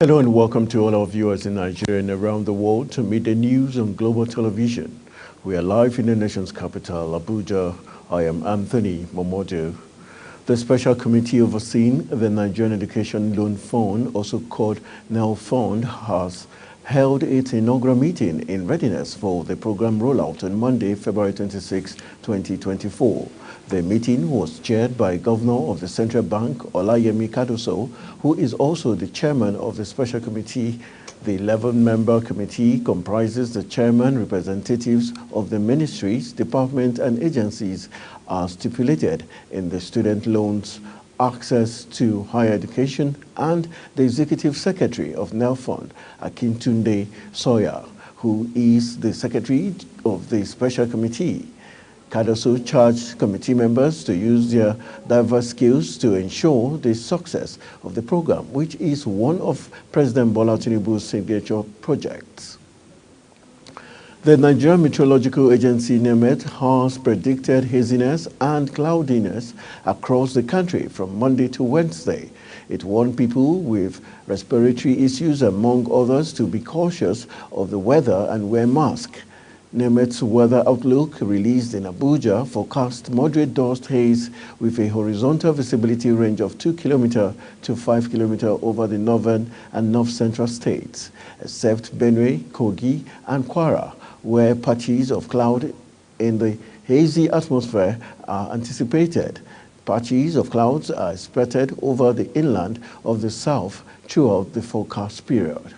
Hello and welcome to all our viewers in Nigeria and around the world to meet the news on global television. We are live in the nation's capital, Abuja. I am Anthony Momodu. The Special Committee overseeing the Nigerian Education Loan Fund, also called NEL Fund, has held its inaugural meeting in readiness for the program rollout on Monday, February 26, 2024. The meeting was chaired by Governor of the Central Bank, Olayemi Kadoso, who is also the chairman of the Special Committee. The 11-member committee comprises the chairman, representatives of the ministries, departments, and agencies as stipulated in the Student Loans Access to Higher Education, and the executive secretary of NEL Fund, Akintunde Sawyer, who is the secretary of the Special Committee. Kadoso charged committee members to use their diverse skills to ensure the success of the program, which is one of President Bola Tinubu's signature projects. The Nigerian Meteorological Agency, NEMET, has predicted haziness and cloudiness across the country from Monday to Wednesday. It warned people with respiratory issues, among others, to be cautious of the weather and wear masks. NEMET's weather outlook, released in Abuja, forecast moderate dust haze with a horizontal visibility range of 2 km to 5 km over the northern and north-central states, except Benue, Kogi, and Kwara, where patches of cloud in the hazy atmosphere are anticipated. Patches of clouds are expected over the inland of the south throughout the forecast period.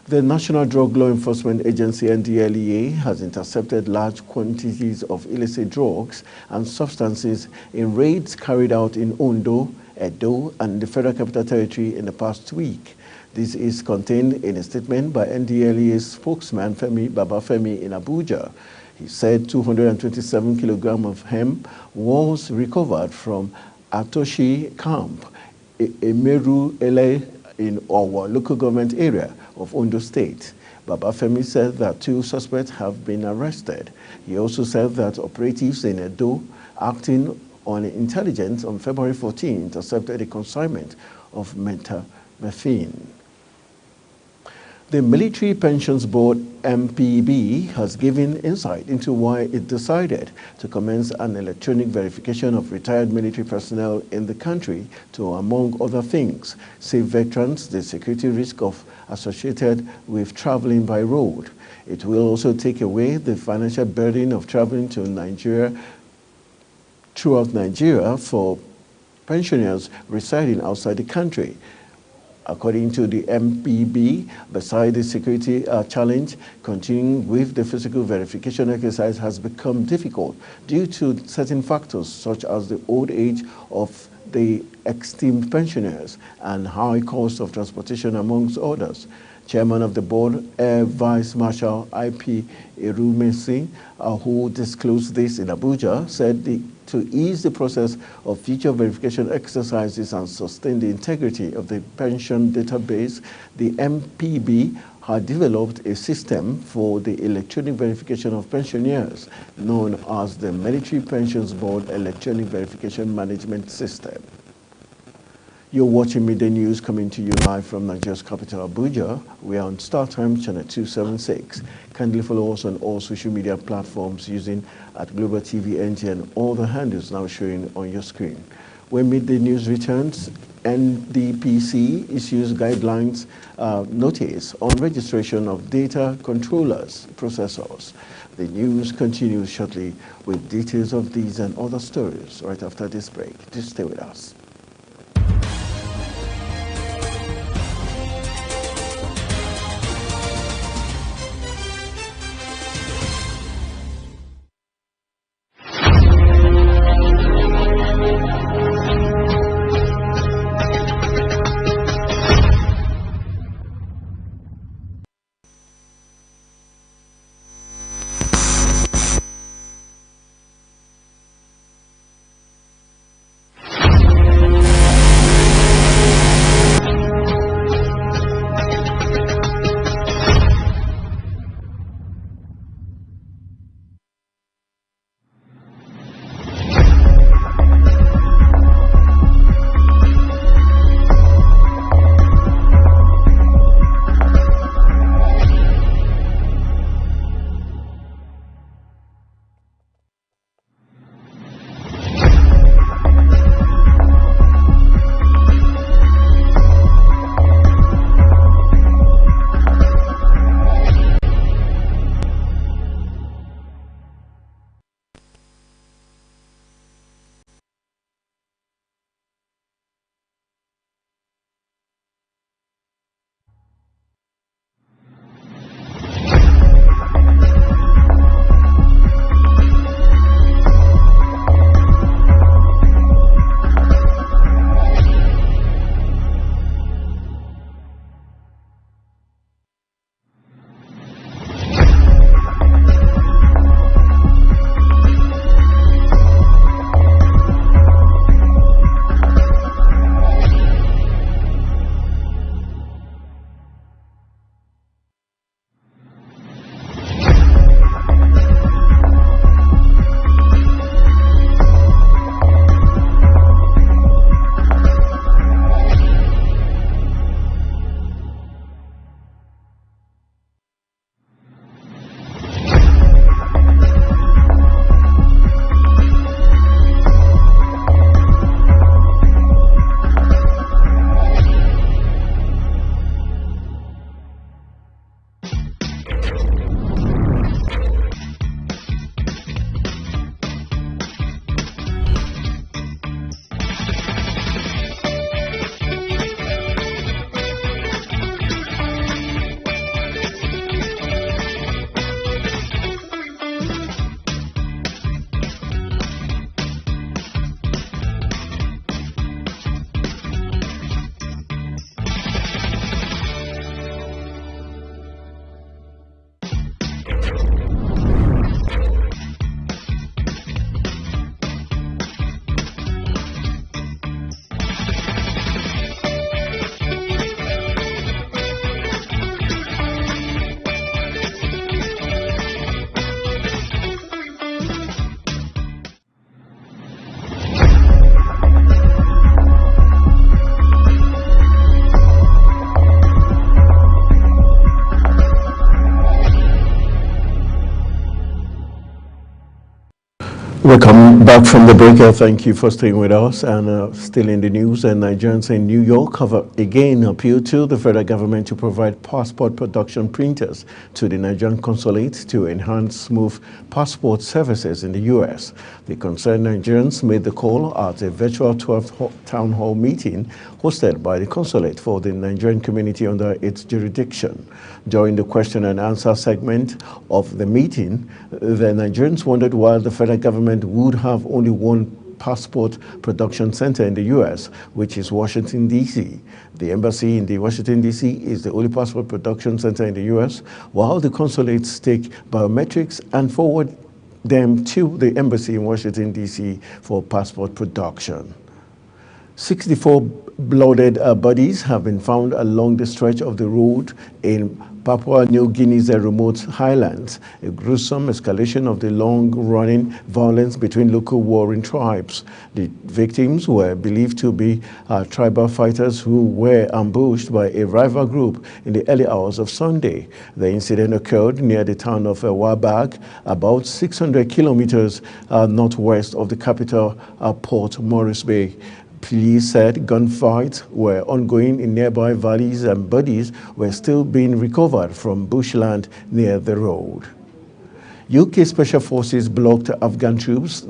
The National Drug Law Enforcement Agency, NDLEA, has intercepted large quantities of illicit drugs and substances in raids carried out in Ondo, Edo, and the Federal Capital Territory in the past week. This is contained in a statement by NDLEA's spokesman, Femi Babafemi, in Abuja. He said 227 kilograms of hemp was recovered from Atoshi Camp, Emeru Ele, in our local government area of Ondo State. Babafemi said that 2 suspects have been arrested. He also said that operatives in Edo, acting on intelligence on February 14, intercepted a consignment of methamphetamine. The Military Pensions Board, MPB, has given insight into why it decided to commence an electronic verification of retired military personnel in the country to, among other things, save veterans the security risk associated with traveling by road. It will also take away the financial burden of traveling to Nigeria, throughout Nigeria, for pensioners residing outside the country. According to the MPB, besides the security challenge, continuing with the physical verification exercise has become difficult due to certain factors such as the old age of the esteemed pensioners and high cost of transportation, amongst others. Chairman of the board, Air Vice Marshal IP Erumesi, who disclosed this in Abuja, said to ease the process of future verification exercises and sustain the integrity of the pension database, the MPB had developed a system for the electronic verification of pensioners, known as the Military Pensions Board Electronic Verification Management System. You're watching Midday News, coming to you live from Nigeria's capital, Abuja. We are on StarTimes channel 276. Kindly follow us on all social media platforms using @Global TV NG and all the handles now showing on your screen. When Midday News returns, NDPC issues guidelines notice on registration of data controllers, processors. The news continues shortly with details of these and other stories right after this break. Just stay with us. Back from the break, thank you for staying with us. And still in the news, Nigerians in New York have again appealed to the federal government to provide passport production printers to the Nigerian consulate to enhance smooth passport services in the U.S. The concerned Nigerians made the call at a virtual 12th town hall meeting hosted by the consulate for the Nigerian community under its jurisdiction. During the question and answer segment of the meeting, the Nigerians wondered why the federal government would have only one passport production center in the U.S., which is Washington, D.C. The embassy in the Washington, D.C. is the only passport production center in the U.S., while the consulates take biometrics and forward them to the embassy in Washington, D.C. for passport production. 64 blooded bodies have been found along the stretch of the road in Papua New Guinea's remote highlands, a gruesome escalation of the long-running violence between local warring tribes. The victims were believed to be tribal fighters who were ambushed by a rival group in the early hours of Sunday. The incident occurred near the town of Wabag, about 600 kilometers northwest of the capital, Port Moresby. Police said gunfights were ongoing in nearby valleys and bodies were still being recovered from bushland near the road. UK Special Forces blocked Afghan troops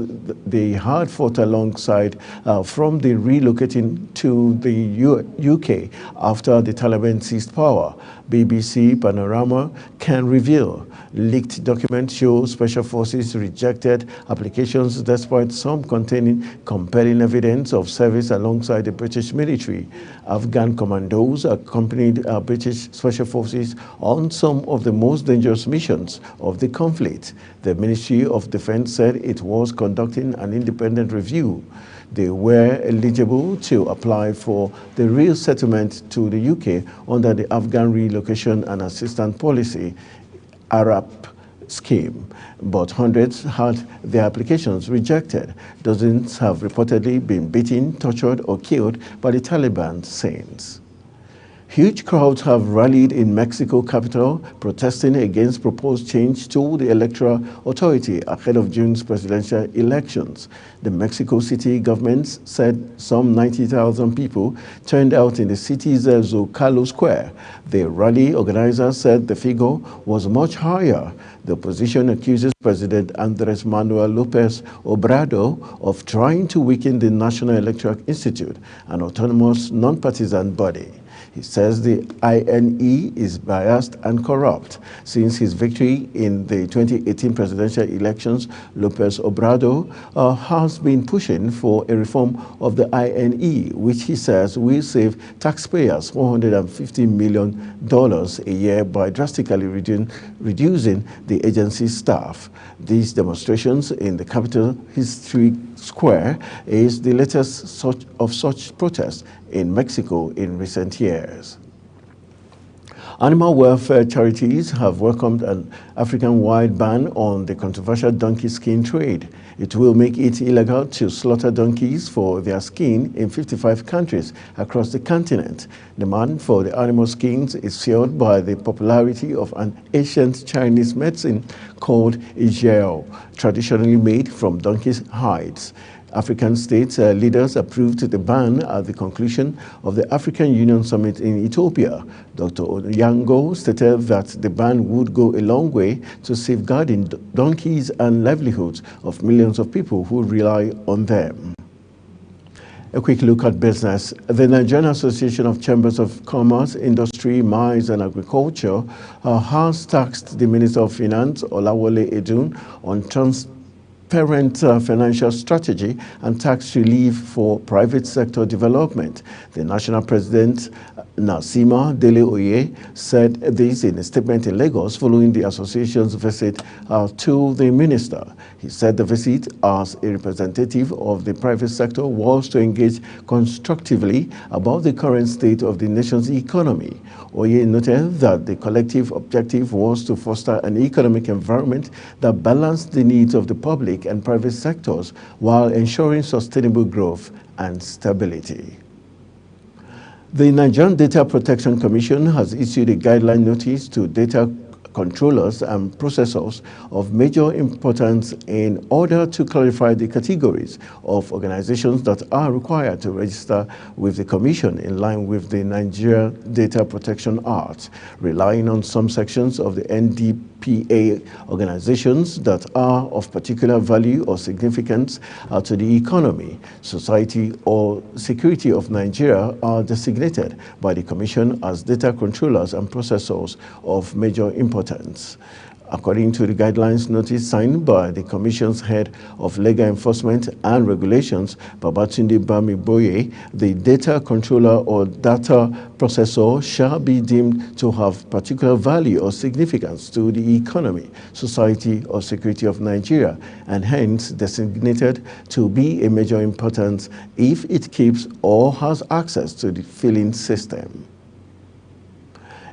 they had fought alongside from the relocating to the UK after the Taliban seized power. BBC Panorama can reveal leaked documents show Special Forces rejected applications despite some containing compelling evidence of service alongside the British military. Afghan commandos accompanied British Special Forces on some of the most dangerous missions of the conflict. The Ministry of Defense said it was conducting an independent review. They were eligible to apply for the resettlement to the UK under the Afghan Relocation and Assistance Policy Arab scheme, but hundreds had their applications rejected. Dozens have reportedly been beaten, tortured, or killed by the Taliban since. Huge crowds have rallied in Mexico capital protesting against proposed change to the electoral authority ahead of June's presidential elections. The Mexico City government said some 90,000 people turned out in the city's Zocalo Square. The rally organizers said the figure was much higher. The opposition accuses President Andres Manuel Lopez Obrador of trying to weaken the National Electoral Institute, an autonomous non-partisan body. He says the INE is biased and corrupt. Since his victory in the 2018 presidential elections, Lopez Obrador has been pushing for a reform of the INE, which he says will save taxpayers $450 million a year by drastically reducing the agency's staff. These demonstrations in the Capitol History Square is the latest of such protests in Mexico in recent years. Animal welfare charities have welcomed an African-wide ban on the controversial donkey skin trade. It will make it illegal to slaughter donkeys for their skin in 55 countries across the continent. Demand for the animal skins is fueled by the popularity of an ancient Chinese medicine called Ijao, traditionally made from donkey's hides. African states leaders approved the ban at the conclusion of the African Union Summit in Ethiopia. Dr. Onyango stated that the ban would go a long way to safeguarding donkeys and livelihoods of millions of people who rely on them. A quick look at business. The Nigerian Association of Chambers of Commerce, Industry, Mines and Agriculture has tasked the Minister of Finance, Olawale Edun, on transparent financial strategy and tax relief for private sector development. The national president, Nasima Dele Oye, said this in a statement in Lagos following the association's visit to the minister. He said the visit, as a representative of the private sector, was to engage constructively about the current state of the nation's economy. Oye noted that the collective objective was to foster an economic environment that balanced the needs of the public and private sectors while ensuring sustainable growth and stability. The Nigerian Data Protection Commission has issued a guideline notice to data controllers and processors of major importance in order to clarify the categories of organizations that are required to register with the Commission in line with the Nigeria Data Protection Act, relying on some sections of the NDPA. Organizations that are of particular value or significance to the economy, society, or security of Nigeria are designated by the Commission as data controllers and processors of major importance. According to the guidelines notice signed by the Commission's Head of Legal Enforcement and Regulations, Babatunde Bamiboye, the data controller or data processor shall be deemed to have particular value or significance to the economy, society, or security of Nigeria, and hence designated to be a major importance if it keeps or has access to the filing system.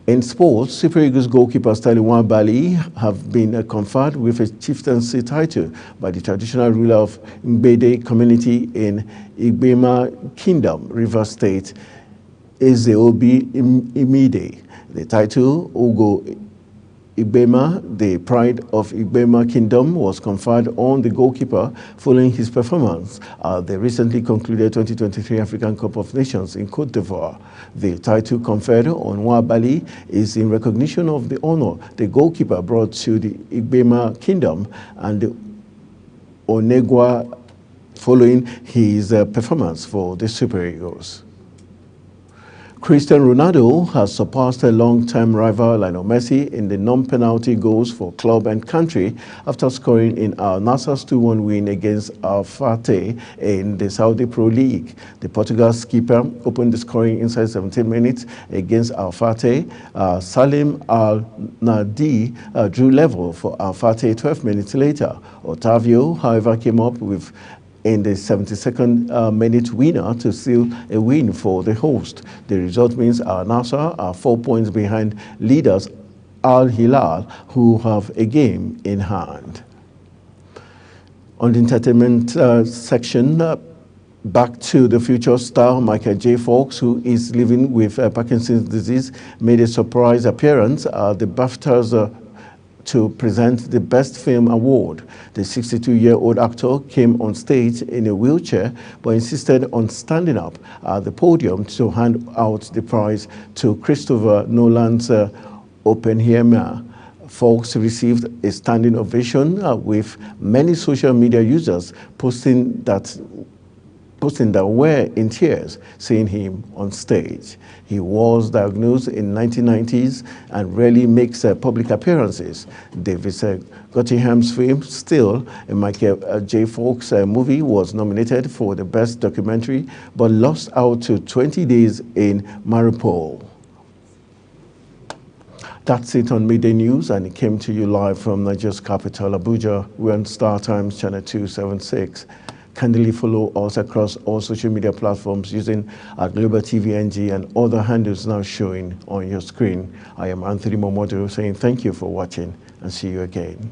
In sports, Super Eagles goalkeeper Stanley Nwabali have been conferred with a chieftaincy title by the traditional ruler of Ngbede community in Igbema Kingdom, Rivers State, Ezeobi Imide. The title, Ogo Igbema, the pride of Igbema Kingdom, was conferred on the goalkeeper following his performance at the recently concluded 2023 African Cup of Nations in Côte d'Ivoire. The title conferred on Nwabali is in recognition of the honor the goalkeeper brought to the Igbema Kingdom and the Onegwa following his performance for the Super Eagles. Cristiano Ronaldo has surpassed a long-time rival Lionel Messi in the non-penalty goals for club and country after scoring in Al Nassr's 2-1 win against Al Fateh in the Saudi Pro League. The Portugal skipper opened the scoring inside 17 minutes against Al Fateh. Salim Al-Nadi drew level for Al Fateh 12 minutes later. Otavio, however, came up with in the 72nd minute winner to seal a win for the host. The result means Al Nassr are 4 points behind leaders Al Hilal, who have a game in hand. On the entertainment section, Back to the Future star Michael J. Fox, who is living with Parkinson's disease, made a surprise appearance at the BAFTAs to present the Best Film Award. The 62-year-old actor came on stage in a wheelchair but insisted on standing up at the podium to hand out the prize to Christopher Nolan's Oppenheimer. Fox received a standing ovation with many social media users posting that were in tears seeing him on stage. He was diagnosed in 1990s and rarely makes public appearances. David Gottingham's film, Still, a Michael J. Fox movie, was nominated for the Best Documentary but lost out to 20 Days in Mariupol. That's it on Midday News, and it came to you live from Nigeria's capital, Abuja. We're on Star Times Channel 276. Kindly follow us across all social media platforms using our Global TV NG and other handles now showing on your screen. I am Anthony Momodu saying thank you for watching and see you again.